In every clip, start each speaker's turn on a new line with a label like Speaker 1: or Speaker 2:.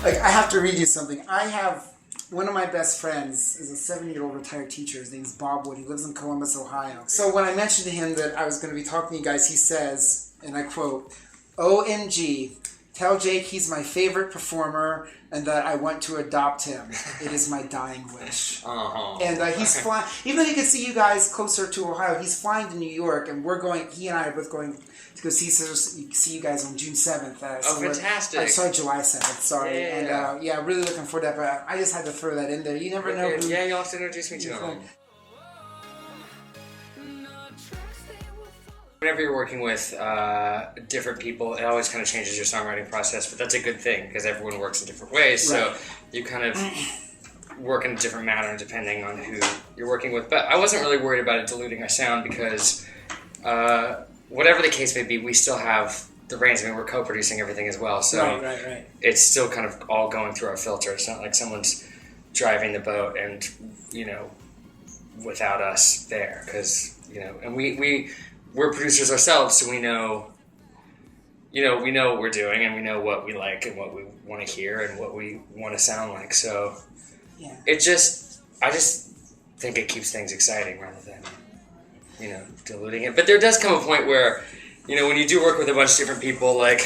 Speaker 1: Like, I have to read you something. I have one of my best friends is a 70-year-old retired teacher. His name's Bob Wood. He lives in Columbus, Ohio. So when I mentioned to him that I was going to be talking to you guys, he says, and I quote, "OMG, tell Jake he's my favorite performer and that I want to adopt him. It is my dying wish." And he's flying, even though he could see you guys closer to Ohio, he's flying to New York, and he and I are both going to go see you guys on June 7th.
Speaker 2: Fantastic.
Speaker 1: Sorry, July 7th, sorry.
Speaker 2: Yeah.
Speaker 1: And really looking forward to that, but I just had to throw that in there. You never know.
Speaker 2: Yeah, you'll have to introduce me to him. Whenever you're working with different people, it always kind of changes your songwriting process, but that's a good thing because everyone works in different ways, so you kind of work in a different manner depending on who you're working with. But I wasn't really worried about it diluting our sound because whatever the case may be, we still have the reins. I mean, we're co-producing everything as well, so it's still kind of all going through our filter. It's not like someone's driving the boat and, without us there, because, and we're producers ourselves, so we know what we're doing, and we know what we like and what we want to hear and what we want to sound like. So I just think it keeps things exciting rather than, diluting it. But there does come a point where, when you do work with a bunch of different people, like,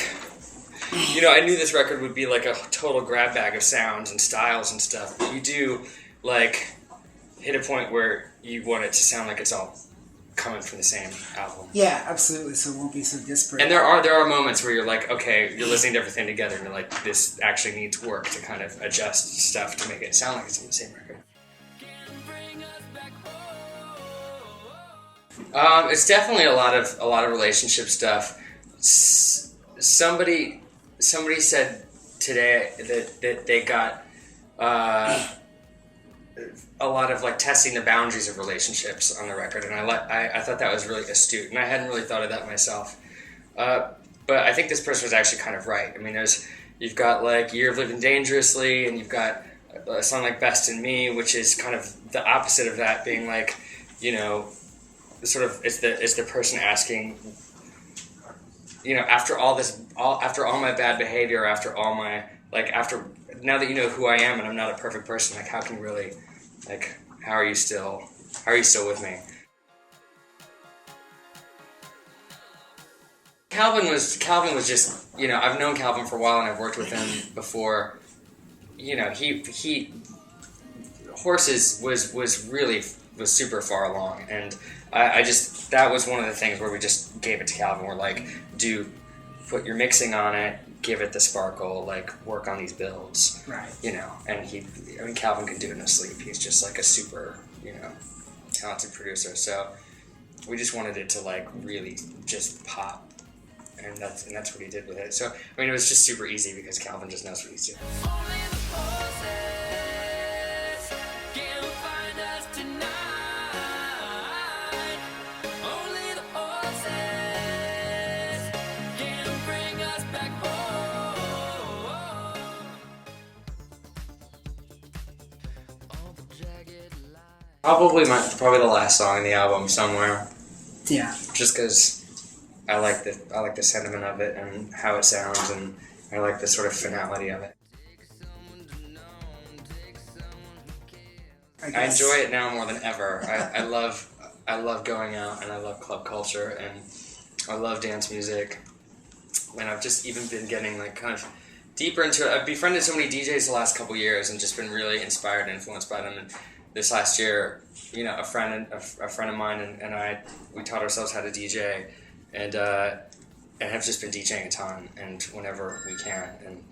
Speaker 2: I knew this record would be like a total grab bag of sounds and styles and stuff, but you do, like, hit a point where you want it to sound like it's all coming from the same album.
Speaker 1: Yeah, absolutely. So it won't be so disparate.
Speaker 2: And there are moments where you're like, okay, you're listening to everything together, and you're like, this actually needs work to kind of adjust stuff to make it sound like it's on the same record. It's definitely a lot of relationship stuff. Somebody said today that they got a lot of like testing the boundaries of relationships on the record, and I thought that was really astute, and I hadn't really thought of that myself. But I think this person was actually kind of right. I mean, you've got like Year of Living Dangerously, and you've got a song like Best in Me, which is kind of the opposite of that, being like, sort of it's the person asking, after all my bad behavior, after all my now that you know who I am and I'm not a perfect person, like how can you really, like, how are you still with me? Calvin was just, I've known Calvin for a while and I've worked with him before. Horses was super far along, and I just, that was one of the things where we just gave it to Calvin. We're like, put your mixing on it, give it the sparkle, like, work on these builds.
Speaker 1: Right.
Speaker 2: And Calvin can do it in his sleep. He's just like a super, talented producer. So we just wanted it to like really just pop. And that's what he did with it. So, it was just super easy because Calvin just knows what he's doing. Probably the last song in the album somewhere.
Speaker 1: Yeah.
Speaker 2: Just because I like the sentiment of it and how it sounds, and I like the sort of finality of it. I enjoy it now more than ever. I love going out, and I love club culture, and I love dance music. And I've just even been getting like kind of deeper into it. I've befriended so many DJs the last couple years and just been really inspired and influenced by them. And this last year, a friend of mine and we taught ourselves how to DJ, and have just been DJing a ton, and whenever we can, and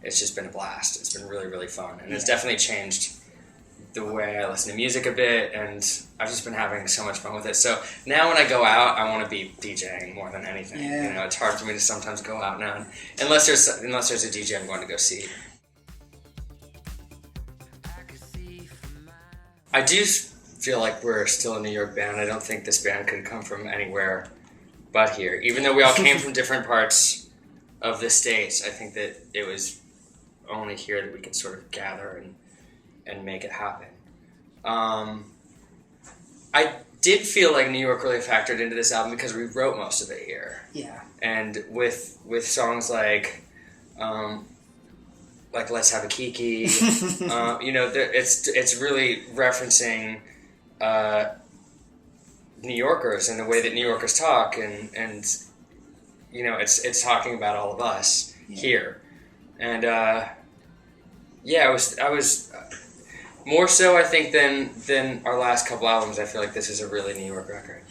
Speaker 2: it's just been a blast. It's been really, really fun, and it's definitely changed the way I listen to music a bit, and I've just been having so much fun with it. So now when I go out, I want to be DJing more than anything.
Speaker 1: Yeah.
Speaker 2: It's hard for me to sometimes go out now, unless there's a DJ I'm going to go see. I do feel like we're still a New York band. I don't think this band could come from anywhere but here. Even though we all came from different parts of the States, I think that it was only here that we could sort of gather and make it happen. I did feel like New York really factored into this album because we wrote most of it here.
Speaker 1: Yeah.
Speaker 2: And with songs like like Let's Have a Kiki. It's really referencing New Yorkers and the way that New Yorkers talk, and it's talking about all of us here, and I was more so I think than our last couple albums. I feel like this is a really New York record.